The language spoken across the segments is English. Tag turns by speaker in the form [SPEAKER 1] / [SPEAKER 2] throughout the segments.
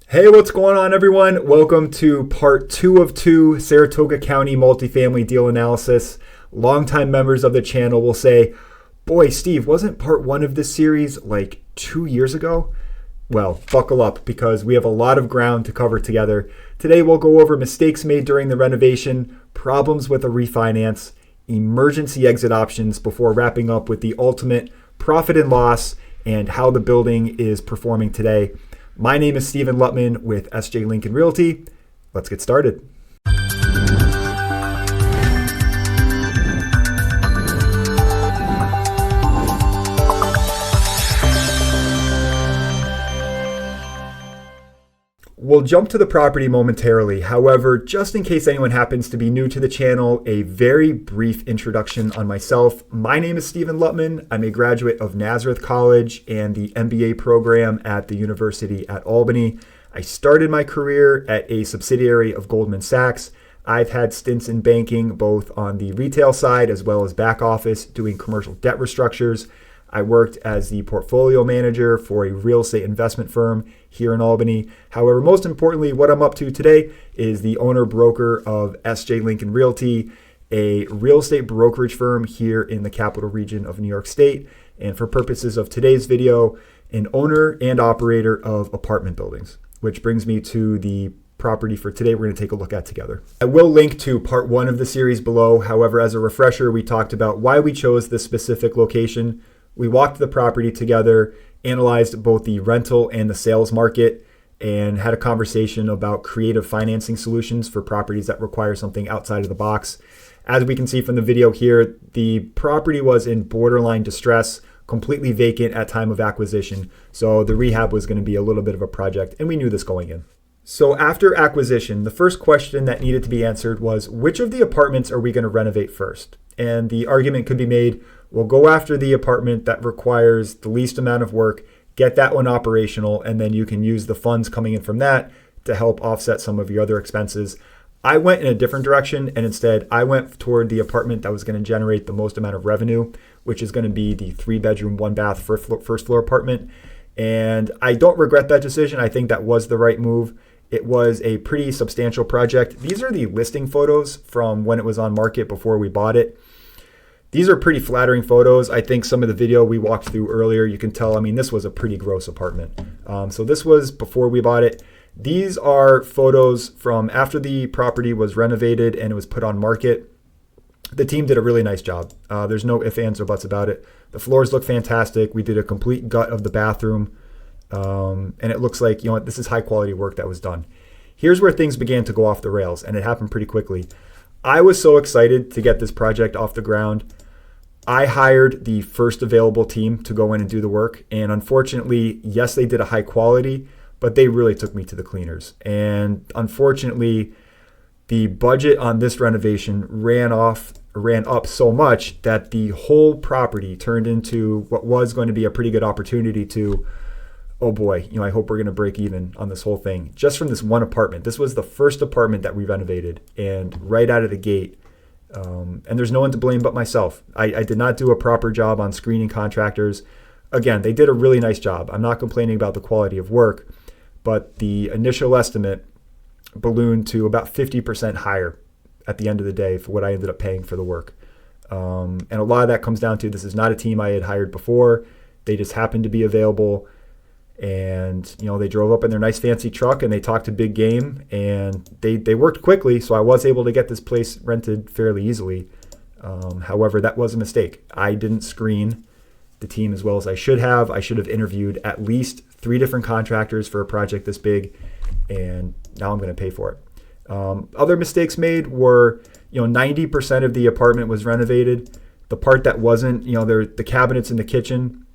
[SPEAKER 1] Hey, what's going on, everyone? Welcome to part 2 of 2 Saratoga County multifamily deal analysis. Longtime members of the channel will say, boy, Steve, wasn't part 1 of this series like 2 years ago? Well, buckle up because we have a lot of ground to cover together. Today, we'll go over mistakes made during the renovation, problems with a refinance, emergency exit options before wrapping up with the ultimate profit and loss and how the building is performing today. My name is Stephen Luttman with SJ Lincoln Realty. Let's get started. We'll jump to the property momentarily. However, just in case anyone happens to be new to the channel, a very brief introduction on myself. My name is Stephen Luttman. I'm a graduate of Nazareth College and the MBA program at the University at Albany. I started my career at a subsidiary of Goldman Sachs. I've had stints in banking, both on the retail side as well as back office, doing commercial debt restructures. I worked as the portfolio manager for a real estate investment firm here in Albany. However, most importantly, what I'm up to today is the owner-broker of SJ Lincoln Realty, a real estate brokerage firm here in the capital region of New York State. And for purposes of today's video, an owner and operator of apartment buildings, which brings me to the property for today we're going to take a look at together. I will link to part 1 of the series below. However, as a refresher, we talked about why we chose this specific location. We walked the property together, analyzed both the rental and the sales market, and had a conversation about creative financing solutions for properties that require something outside of the box. As we can see from the video here, the property was in borderline distress, completely vacant at time of acquisition. So the rehab was going to be a little bit of a project, and we knew this going in. So after acquisition, the first question that needed to be answered was, which of the apartments are we going to renovate first? And the argument could be made, we'll go after the apartment that requires the least amount of work, get that one operational, and then you can use the funds coming in from that to help offset some of your other expenses. I went in a different direction, and instead I went toward the apartment that was going to generate the most amount of revenue, which is going to be the 3-bedroom, 1-bath, first floor apartment. And I don't regret that decision. I think that was the right move. It was a pretty substantial project. These are the listing photos from when it was on market before we bought it. These are pretty flattering photos. I think some of the video we walked through earlier, you can tell, this was a pretty gross apartment. So this was before we bought it. These are photos from after the property was renovated and it was put on market. The team did a really nice job. There's no ifs, ands, or buts about it. The floors look fantastic. We did a complete gut of the bathroom. And it looks like, this is high quality work that was done. Here's where things began to go off the rails, and it happened pretty quickly. I was so excited to get this project off the ground. I hired the first available team to go in and do the work. And unfortunately, yes, they did a high quality, but they really took me to the cleaners. And unfortunately, the budget on this renovation ran up so much that the whole property turned into what was going to be a pretty good opportunity to, oh boy, I hope we're going to break even on this whole thing. Just from this one apartment. This was the first apartment that we renovated, and right out of the gate, and there's no one to blame but myself. I did not do a proper job on screening contractors. Again, they did a really nice job. I'm not complaining about the quality of work, but the initial estimate ballooned to about 50% higher at the end of the day for what I ended up paying for the work. And a lot of that comes down to, this is not a team I had hired before. They just happened to be available. And, they drove up in their nice fancy truck and they talked a big game, and they worked quickly. So I was able to get this place rented fairly easily. However, that was a mistake. I didn't screen the team as well as I should have. I should have interviewed at least 3 different contractors for a project this big, and now I'm going to pay for it. Other mistakes made were, 90% of the apartment was renovated. The part that wasn't, the cabinets in the kitchen,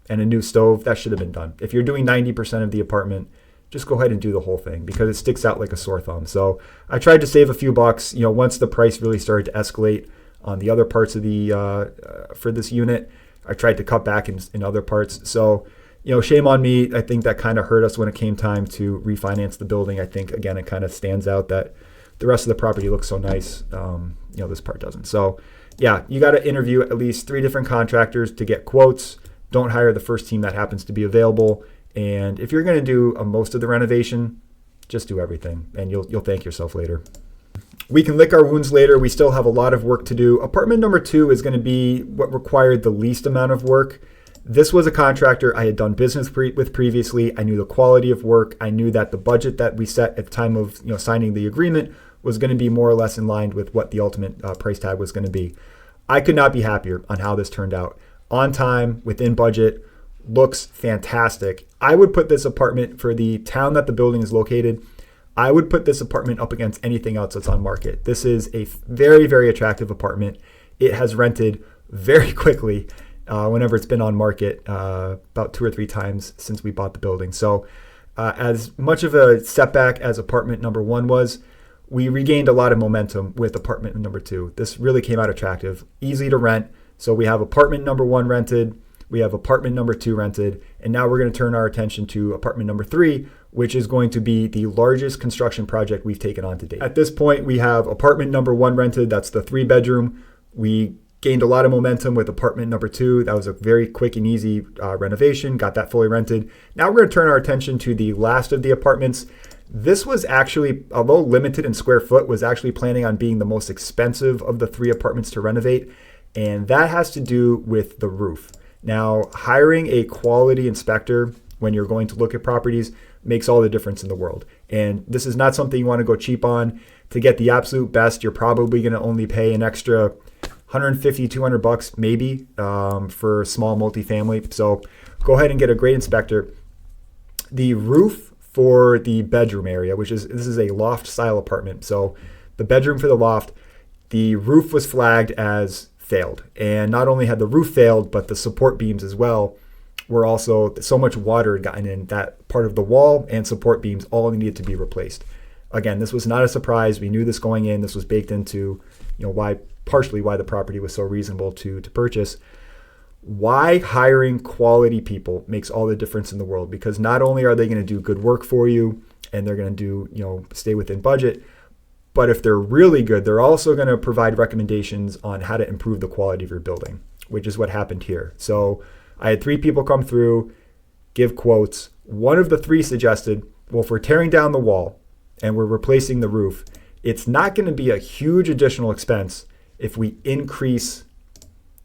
[SPEAKER 1] and a new stove, that should have been done. If you're doing 90% of the apartment, just go ahead and do the whole thing because it sticks out like a sore thumb. So I tried to save a few bucks. Once the price really started to escalate on the other parts of the for this unit, I tried to cut back in other parts. So, shame on me. I think that kind of hurt us when it came time to refinance the building. I think, again, it kind of stands out that the rest of the property looks so nice. This part doesn't. So, yeah, you got to interview at least 3 different contractors to get quotes. Don't hire the first team that happens to be available. And if you're going to do most of the renovation, just do everything and you'll thank yourself later. We can lick our wounds later. We still have a lot of work to do. Apartment number 2 is going to be what required the least amount of work. This was a contractor I had done business with previously. I knew the quality of work. I knew that the budget that we set at the time of signing the agreement was going to be more or less in line with what the ultimate price tag was going to be. I could not be happier on how this turned out. On time, within budget, looks fantastic. I would put this apartment, for the town that the building is located, I would put this apartment up against anything else that's on market. This is a very, very attractive apartment. It has rented very quickly whenever it's been on market, about 2 or 3 times since we bought the building. So as much of a setback as apartment number 1 was, we regained a lot of momentum with apartment number 2. This really came out attractive, easy to rent. So we have apartment number 1 rented, we have apartment number 2 rented, and now we're going to turn our attention to apartment number 3, which is going to be the largest construction project we've taken on to date. At this point, we have apartment number 1 rented. That's the 3-bedroom. We gained a lot of momentum with apartment number 2. That was a very quick and easy renovation, got that fully rented. Now we're going to turn our attention to the last of the apartments. This was actually, although limited in square foot, was actually planning on being the most expensive of the 3 apartments to renovate. And that has to do with the roof. Now, hiring a quality inspector when you're going to look at properties makes all the difference in the world. And this is not something you want to go cheap on. To get the absolute best, you're probably going to only pay an extra $150, $200 maybe for a small multifamily. So go ahead and get a great inspector. The roof for the bedroom area, this is a loft style apartment. So the bedroom for the loft, the roof was flagged as failed. And not only had the roof failed, but the support beams as well were also, so much water had gotten in that part of the wall and support beams all needed to be replaced. Again, this was not a surprise. We knew this going in. This was baked into, partially why the property was so reasonable to purchase. Why hiring quality people makes all the difference in the world, because not only are they going to do good work for you and they're going to do, stay within budget, but if they're really good, they're also going to provide recommendations on how to improve the quality of your building, which is what happened here. So I had 3 people come through, give quotes. One of the 3 suggested, well, if we're tearing down the wall and we're replacing the roof, it's not going to be a huge additional expense if we increase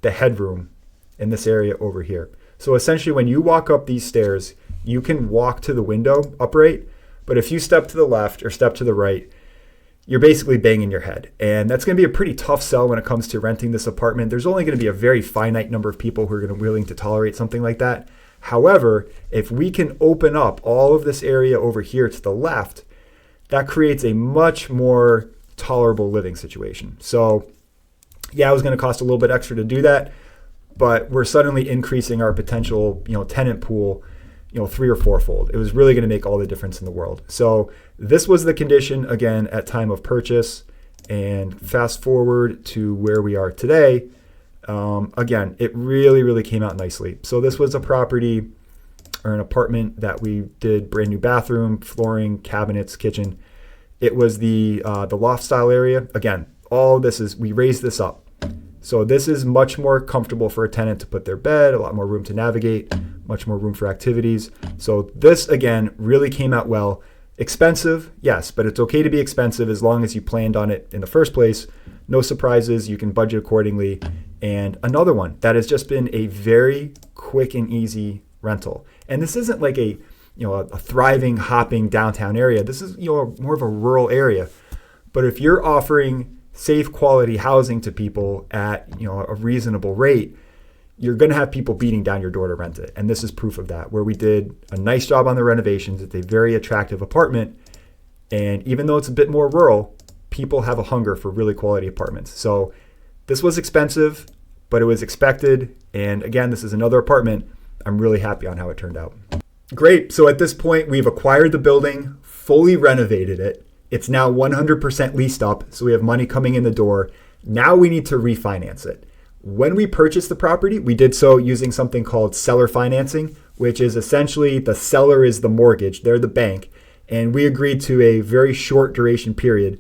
[SPEAKER 1] the headroom in this area over here. So essentially, when you walk up these stairs, you can walk to the window upright, but if you step to the left or step to the right, you're basically banging your head. And that's going to be a pretty tough sell when it comes to renting this apartment. There's only going to be a very finite number of people who are willing to tolerate something like that. However, if we can open up all of this area over here to the left, that creates a much more tolerable living situation. So yeah, it was going to cost a little bit extra to do that, but we're suddenly increasing our potential, tenant pool, 3 or 4-fold. It was really going to make all the difference in the world. So this was the condition, again, at time of purchase. And fast forward to where we are today. Again, it really, really came out nicely. So this was a property or an apartment that we did brand new bathroom, flooring, cabinets, kitchen. It was the loft style area. Again, all this is, we raised this up. So this is much more comfortable for a tenant to put their bed, a lot more room to navigate, much more room for activities. So this, again, really came out well. Expensive, yes, but it's okay to be expensive as long as you planned on it in the first place. No surprises, you can budget accordingly. And another one that has just been a very quick and easy rental. And this isn't like a thriving, hopping downtown area. This is more of a rural area. But if you're offering safe quality housing to people at a reasonable rate, you're going to have people beating down your door to rent it. And this is proof of that, where we did a nice job on the renovations. It's a very attractive apartment. And even though it's a bit more rural, people have a hunger for really quality apartments. So this was expensive, but it was expected. And again, this is another apartment. I'm really happy on how it turned out. Great. So at this point, we've acquired the building, fully renovated it. It's now 100% leased up, so we have money coming in the door. Now we need to refinance it. When we purchased the property, we did so using something called seller financing, which is essentially the seller is the mortgage, they're the bank, and we agreed to a very short duration period.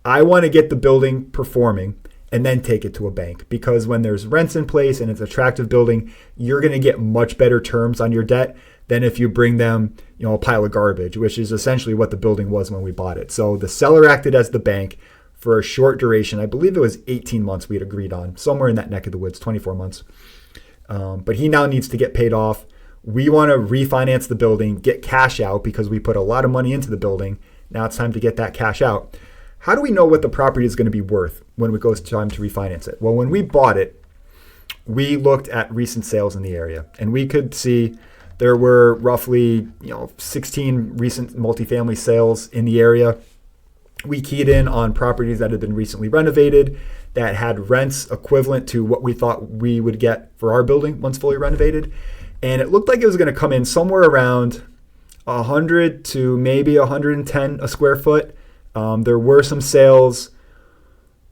[SPEAKER 1] I want to get the building performing and then take it to a bank, because when there's rents in place and it's an attractive building, you're going to get much better terms on your debt than if you bring them, a pile of garbage, which is essentially what the building was when we bought it. So the seller acted as the bank for a short duration. I believe it was 18 months we had agreed on, somewhere in that neck of the woods, 24 months. But he now needs to get paid off. We want to refinance the building, get cash out because we put a lot of money into the building. Now it's time to get that cash out. How do we know what the property is going to be worth when it goes time to refinance it? Well, when we bought it, we looked at recent sales in the area, and we could see there were roughly 16 recent multifamily sales in the area. We keyed in on properties that had been recently renovated that had rents equivalent to what we thought we would get for our building once fully renovated. And it looked like it was going to come in somewhere around 100 to maybe 110 a square foot. There were some sales,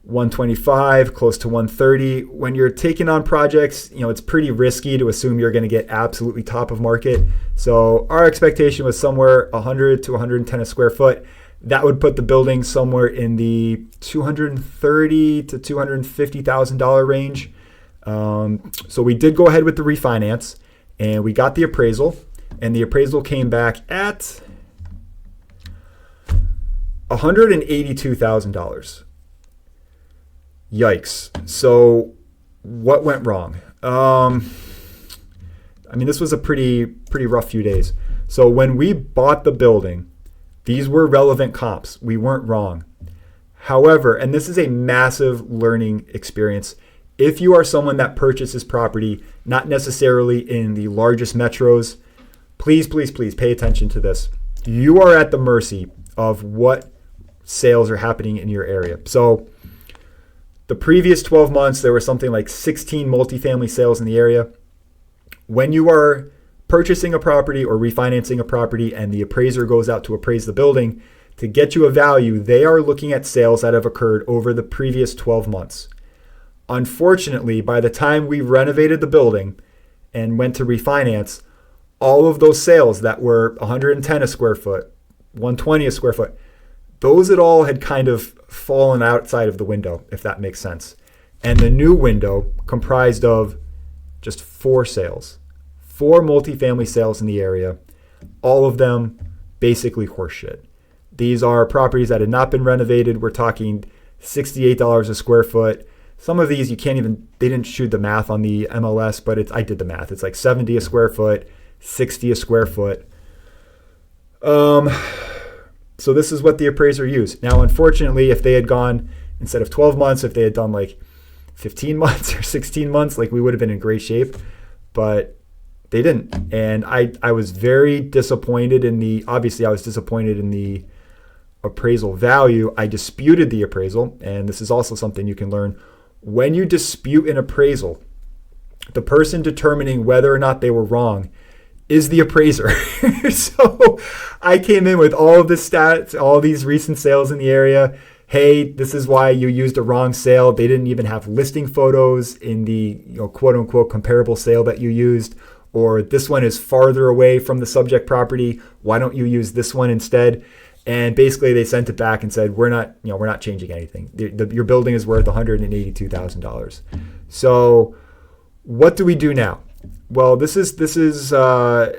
[SPEAKER 1] 125, close to 130. When you're taking on projects, it's pretty risky to assume you're going to get absolutely top of market. So our expectation was somewhere 100 to 110 a square foot. That would put the building somewhere in the $230,000 to $250,000 range. So we did go ahead with the refinance, and we got the appraisal, and the appraisal came back at $182,000. Yikes. So what went wrong? This was a pretty rough few days. So when we bought the building, these were relevant comps. We weren't wrong. However, and this is a massive learning experience, if you are someone that purchases property, not necessarily in the largest metros, please pay attention to this. You are at the mercy of what sales are happening in your area. So the previous 12 months, there were something like 16 multifamily sales in the area. When you are purchasing a property or refinancing a property and the appraiser goes out to appraise the building, to get you a value, they are looking at sales that have occurred over the previous 12 months. Unfortunately, by the time we renovated the building and went to refinance, all of those sales that were 110 a square foot, 120 a square foot, those all had kind of fallen outside of the window, if that makes sense. And the new window comprised of just 4 sales, 4 multifamily sales in the area, all of them basically horseshit. These are properties that had not been renovated. We're talking $68 a square foot. Some of these they didn't shoot the math on the MLS, but I did the math. It's like 70 a square foot, 60 a square foot. So this is what the appraiser used. Now, unfortunately, if they had gone, instead of 12 months, if they had done like 15 months or 16 months, like we would have been in great shape, but they didn't. And I was very disappointed obviously I was disappointed in the appraisal value. I disputed the appraisal, and this is also something you can learn. When you dispute an appraisal, the person determining whether or not they were wrong is the appraiser. So I came in with all of the stats, all these recent sales in the area. Hey, this is why you used a wrong sale. They didn't even have listing photos in the quote unquote comparable sale that you used. Or this one is farther away from the subject property. Why don't you use this one instead? And basically they sent it back and said, we're not changing anything. Your building is worth $182,000. So what do we do now? Well, this is a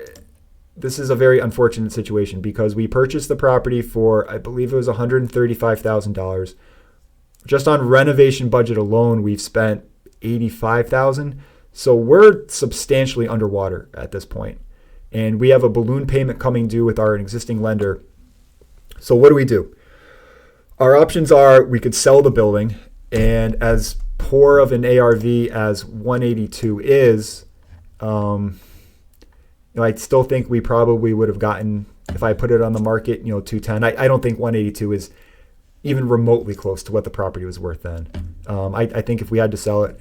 [SPEAKER 1] very unfortunate situation because we purchased the property for, I believe it was $135,000. Just on renovation budget alone, we've spent $85,000. So we're substantially underwater at this point. And we have a balloon payment coming due with our existing lender. So what do? Our options are we could sell the building, and as poor of an ARV as 182 is, I still think we probably would have gotten, if I put it on the market, 210. I don't think 182 is even remotely close to what the property was worth then. I think if we had to sell it,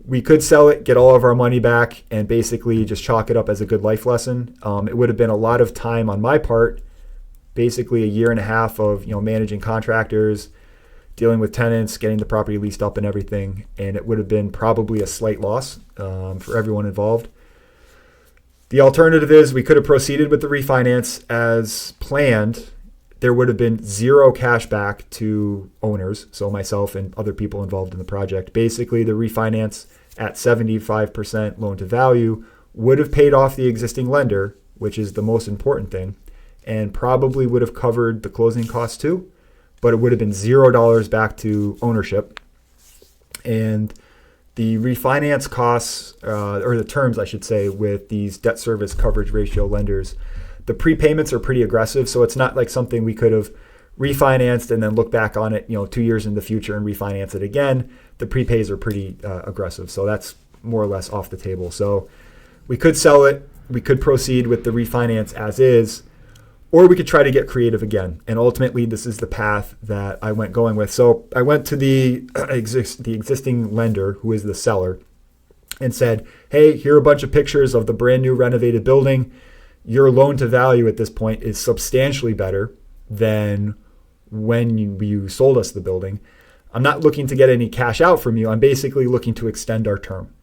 [SPEAKER 1] we could sell it, get all of our money back, and basically just chalk it up as a good life lesson. It would have been a lot of time on my part, basically a year and a half of managing contractors, dealing with tenants, getting the property leased up and everything, and it would have been probably a slight loss for everyone involved. The alternative is we could have proceeded with the refinance as planned. There would have been zero cash back to owners, so myself and other people involved in the project. Basically, the refinance at 75% loan to value would have paid off the existing lender which is the most important thing, and probably would have covered the closing costs too, but it would have been $0 back to ownership. And the refinance costs, or the terms, I should say, with these debt service coverage ratio lenders, the prepayments are pretty aggressive. So it's not like something we could have refinanced and then look back on it, 2 years in the future and refinance it again. The prepays are pretty aggressive. So that's more or less off the table. So we could sell it. We could proceed with the refinance as is, or we could try to get creative again. And ultimately, this is the path that I went going with. So I went to the existing lender, who is the seller, and said, hey, here are a bunch of pictures of the brand new renovated building. Your loan to value at this point is substantially better than when you sold us the building. I'm not looking to get any cash out from you. I'm basically looking to extend our term.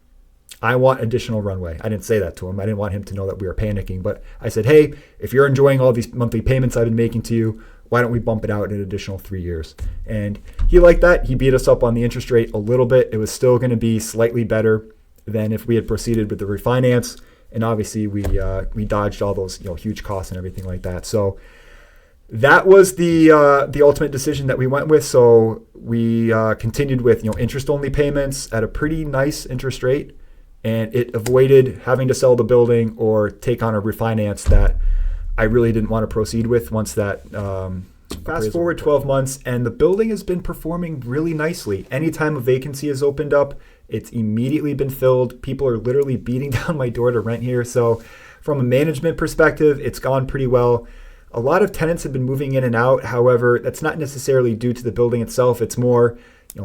[SPEAKER 1] I want additional runway. I didn't say that to him. I didn't want him to know that we were panicking. But I said, hey, if you're enjoying all these monthly payments I've been making to you, why don't we bump it out an additional 3 years? And he liked that. He beat us up on the interest rate a little bit. It was still going to be slightly better than if we had proceeded with the refinance. And obviously, we dodged all those huge costs and everything like that. So that was the ultimate decision that we went with. So we continued with interest-only payments at a pretty nice interest rate. And it avoided having to sell the building or take on a refinance that I really didn't want to proceed with once that. Fast forward 12 months, and the building has been performing really nicely. Anytime a vacancy has opened up, it's immediately been filled. People are literally beating down my door to rent here. So from a management perspective, it's gone pretty well. A lot of tenants have been moving in and out. However, that's not necessarily due to the building itself. It's more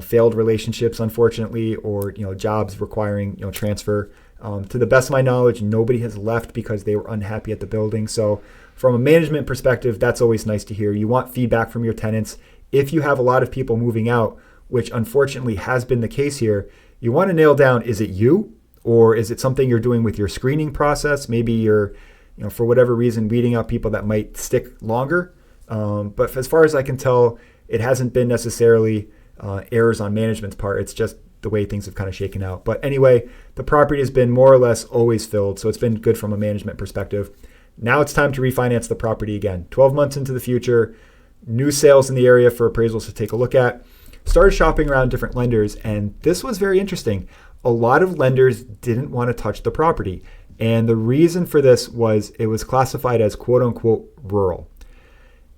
[SPEAKER 1] failed relationships, unfortunately, or jobs requiring transfer. To the best of my knowledge, nobody has left because they were unhappy at the building. So from a management perspective, that's always nice to hear. You want feedback from your tenants. If you have a lot of people moving out, which unfortunately has been the case here, you want to nail down, is it you, or is it something you're doing with your screening process? Maybe you're for whatever reason weeding out people that might stick longer. But as far as I can tell, it hasn't been necessarily errors on management's part. It's just the way things have kind of shaken out. But anyway, the property has been more or less always filled. So it's been good from a management perspective. Now it's time to refinance the property again. 12 months into the future, new sales in the area for appraisals to take a look at. Started shopping around different lenders, and this was very interesting. A lot of lenders didn't want to touch the property. And the reason for this was it was classified as quote unquote rural.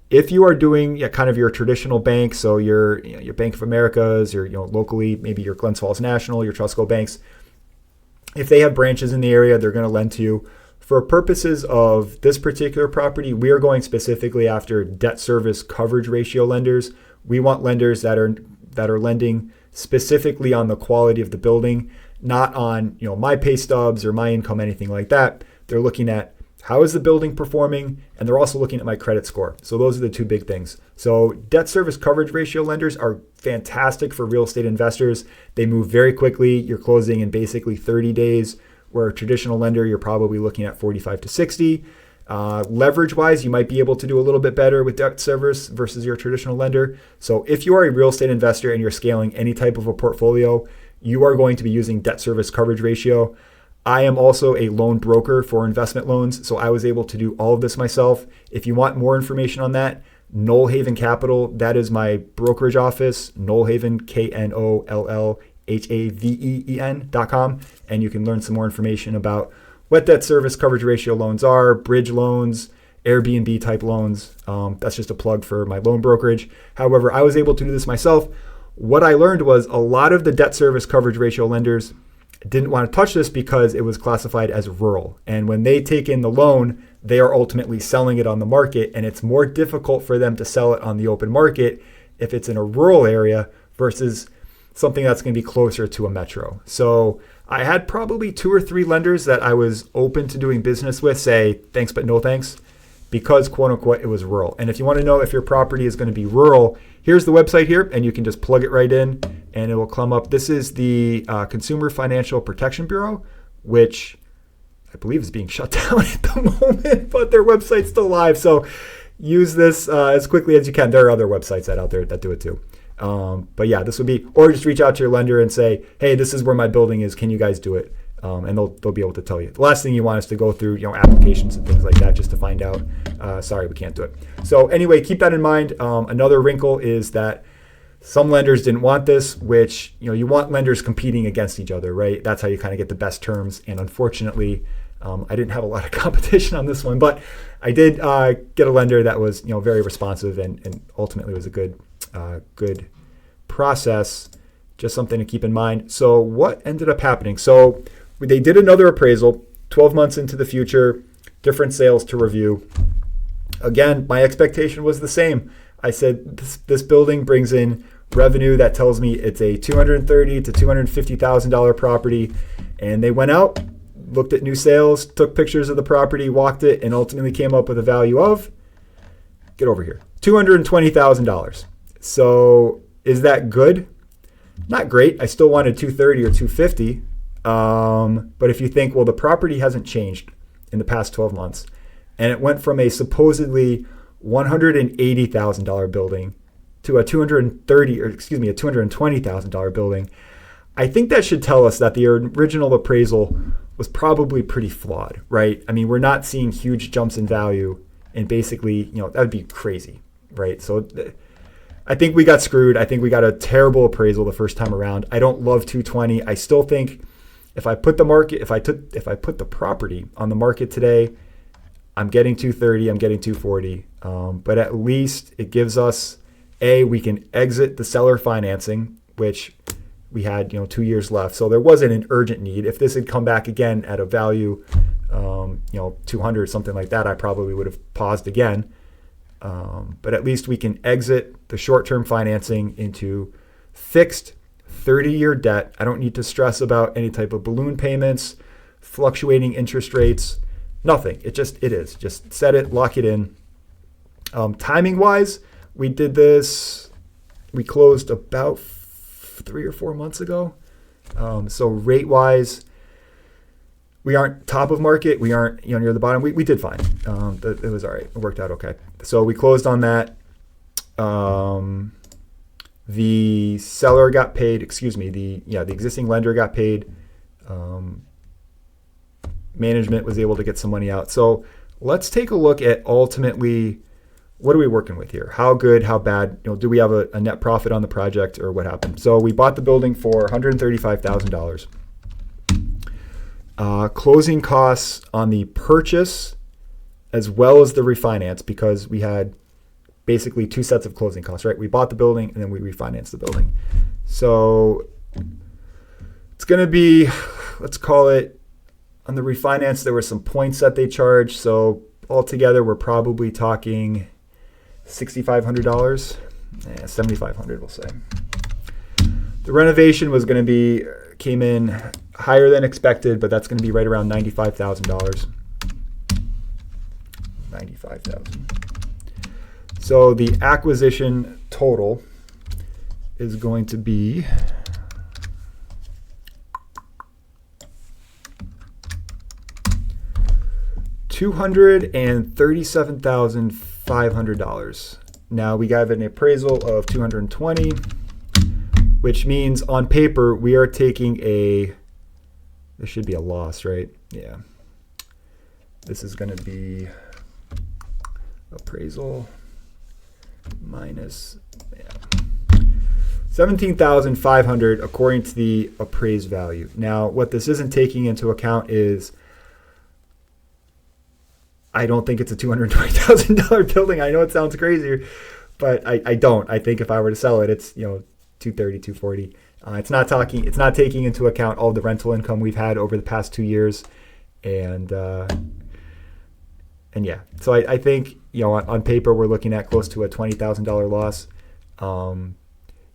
[SPEAKER 1] If you are doing kind of your traditional bank, so your Bank of America's, or locally, maybe your Glens Falls National, your Trustco banks, if they have branches in the area, they're going to lend to you. For purposes of this particular property, we are going specifically after debt service coverage ratio lenders. We want lenders that are lending specifically on the quality of the building, not on my pay stubs or my income, anything like that. They're looking at how is the building performing, and they're also looking at my credit score. So those are the two big things. So debt service coverage ratio lenders are fantastic for real estate investors. They move very quickly. You're closing in basically 30 days, where a traditional lender, you're probably looking at 45 to 60. Leverage-wise, you might be able to do a little bit better with debt service versus your traditional lender. So if you are a real estate investor and you're scaling any type of a portfolio, you are going to be using debt service coverage ratio. I am also a loan broker for investment loans, so I was able to do all of this myself. If you want more information on that, Knollhaven Capital, that is my brokerage office, Knollhaven, KNOLLHAVEEN.com, and you can learn some more information about what debt service coverage ratio loans are, bridge loans, Airbnb type loans. That's just a plug for my loan brokerage. However, I was able to do this myself. What I learned was a lot of the debt service coverage ratio lenders didn't want to touch this because it was classified as rural. And when they take in the loan, they are ultimately selling it on the market, and it's more difficult for them to sell it on the open market if it's in a rural area versus something that's going to be closer to a metro. So I had probably 2 or 3 lenders that I was open to doing business with say thanks but no thanks, because quote unquote it was rural. And if you want to know if your property is going to be rural, here's the website here, and you can just plug it right in and it will come up. This is the Consumer Financial Protection Bureau, which I believe is being shut down at the moment, but their website's still live. So use this as quickly as you can. There are other websites out there that do it too. But yeah, this would be, or just reach out to your lender and say, hey, this is where my building is. Can you guys do it? And they'll be able to tell you. The last thing you want is to go through, applications and things like that just to find out, sorry, we can't do it. So anyway, keep that in mind. Another wrinkle is that some lenders didn't want this, which, you want lenders competing against each other, right? That's how you kind of get the best terms. And unfortunately, I didn't have a lot of competition on this one, but I did get a lender that was, very responsive and ultimately was a good process. Just something to keep in mind. So what ended up happening? So they did another appraisal 12 months into the future, different sales to review. Again, my expectation was the same. I said this building brings in revenue that tells me it's a $230,000 to $250,000 property. And they went out, looked at new sales, took pictures of the property, walked it, and ultimately came up with a value of, get over here, $220,000. So is that good? Not great. I still wanted 230 or 250. But if you think, well, the property hasn't changed in the past 12 months, and it went from a supposedly $180,000 building to a $220,000 building, I think that should tell us that the original appraisal was probably pretty flawed, right? I mean, we're not seeing huge jumps in value, and basically, that would be crazy, right? So I think we got screwed. I think we got a terrible appraisal the first time around. I don't love 220. I still think if I put the property on the market today, I'm getting 230, I'm getting 240. But at least it gives us, we can exit the seller financing, which we had, 2 years left. So there wasn't an urgent need. If this had come back again at a value, 200, something like that, I probably would have paused again. But at least we can exit the short-term financing into fixed 30-year debt. I don't need to stress about any type of balloon payments, fluctuating interest rates, nothing. It is. Just set it, lock it in. Timing-wise, we did this, we closed about 3 or 4 months ago. So rate-wise, we aren't top of market. We aren't near the bottom. We did fine. It was all right. It worked out okay. So we closed on that. The seller got paid. The existing lender got paid. Management was able to get some money out. So let's take a look at ultimately what are we working with here? How good? How bad? Do we have a net profit on the project or what happened? So we bought the building for $135,000. Closing costs on the purchase as well as the refinance, because we had basically 2 sets of closing costs, right? We bought the building and then we refinanced the building. So it's going to be, let's call it, on the refinance, there were some points that they charged. So altogether, we're probably talking $6,500, $7,500, we'll say. The renovation was going to came in higher than expected, but that's going to be right around $95,000. $95,000. So the acquisition total is going to be $237,500. Now we got an appraisal of $220,000, which means on paper we are taking this should be a loss, right? Yeah. This is going to be appraisal minus $17,500 according to the appraised value. Now, what this isn't taking into account is I don't think it's a $220,000 building. I know it sounds crazy, but I don't. I think if I were to sell it, it's $230,000, $240,000. It's not taking into account all the rental income we've had over the past 2 years, and yeah. So I think on paper we're looking at close to a $20,000 loss.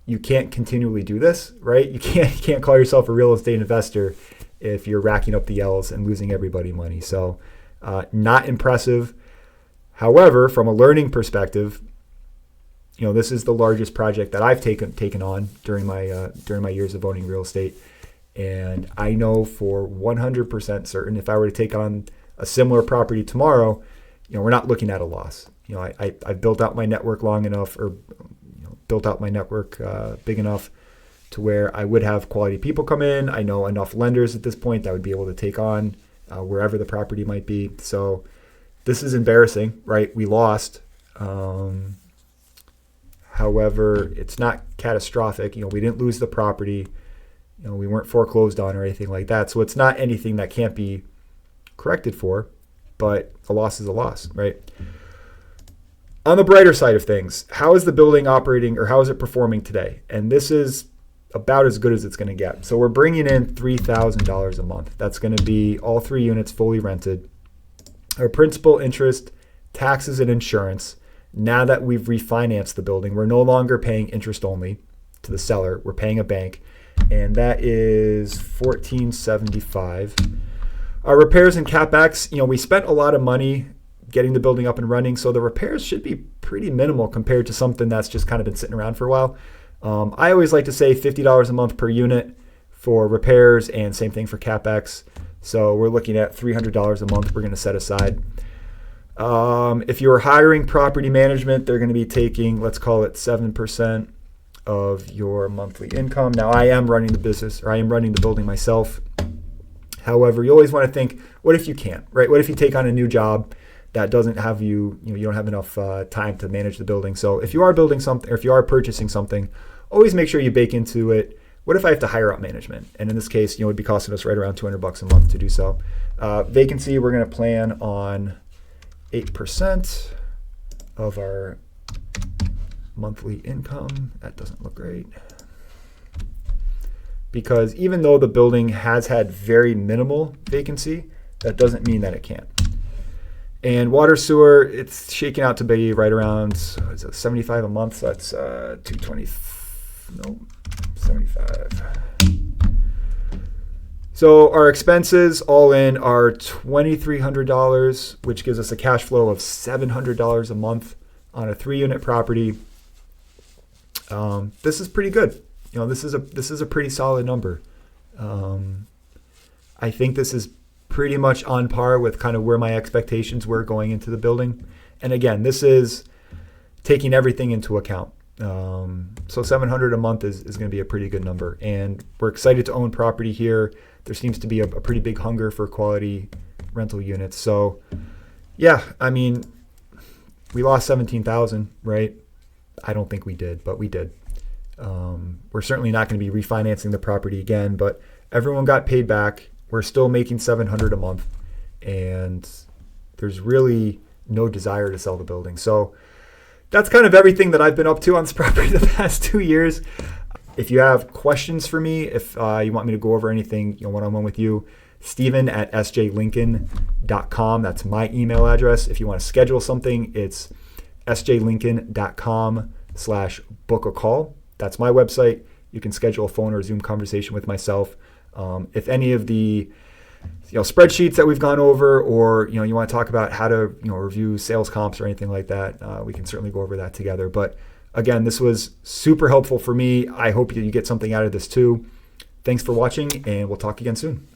[SPEAKER 1] You can't continually do this, right? You can't call yourself a real estate investor if you're racking up the L's and losing everybody money. So not impressive. However, from a learning perspective, this is the largest project that I've taken on during my years of owning real estate, and I know for 100% certain if I were to take on a similar property tomorrow, we're not looking at a loss. I've built out my network long enough, or built out my network big enough to where I would have quality people come in. I know enough lenders at this point that would be able to take on wherever the property might be. So this is embarrassing, right? We lost. However, it's not catastrophic. We didn't lose the property. We weren't foreclosed on or anything like that. So it's not anything that can't be corrected for, but a loss is a loss, right? On the brighter side of things, how is the building operating, or how is it performing today? And this is about as good as it's going to get. So we're bringing in $3,000 a month. That's going to be all 3 units fully rented. Our principal, interest, taxes, and insurance. Now that we've refinanced the building, we're no longer paying interest only to the seller. We're paying a bank, and that is $1,475. Our repairs and CapEx, we spent a lot of money getting the building up and running, so the repairs should be pretty minimal compared to something that's just kind of been sitting around for a while. I always like to say $50 a month per unit for repairs, and same thing for CapEx. So we're looking at $300 a month we're going to set aside. If you're hiring property management, they're going to be taking, let's call it 7% of your monthly income. Now, I am running the business, or I am running the building myself. However, you always want to think, what if you can't, right? What if you take on a new job that doesn't have you don't have enough time to manage the building? So if you are building something, or if you are purchasing something, always make sure you bake into it, what if I have to hire out management? And in this case, it would be costing us right around $200 a month to do so. Vacancy, we're going to plan on 8% of our monthly income. That doesn't look great. Because even though the building has had very minimal vacancy, that doesn't mean that it can't. And water sewer, it's shaking out to be right around, is it 75 a month? So that's 75. So our expenses all in are $2,300, which gives us a cash flow of $700 a month on a 3-unit property. This is pretty good. This is a pretty solid number. I think this is pretty much on par with kind of where my expectations were going into the building. And again, this is taking everything into account. So $700 a month is going to be a pretty good number. And we're excited to own property here. There seems to be a pretty big hunger for quality rental units. So yeah, we lost $17,000, right? I don't think we did, but we did. We're certainly not going to be refinancing the property again, but everyone got paid back. We're still making $700 a month, and there's really no desire to sell the building. So that's kind of everything that I've been up to on this property the past 2 years. If you have questions for me, if you want me to go over anything one-on-one with you, Steven at sjlincoln.com. That's my email address. If you want to schedule something, it's sjlincoln.com/book a call. That's my website. You can schedule a phone or Zoom conversation with myself. If any of the spreadsheets that we've gone over, or you want to talk about how to review sales comps or anything like that, we can certainly go over that together. But again, this was super helpful for me. I hope you get something out of this too. Thanks for watching, and we'll talk again soon.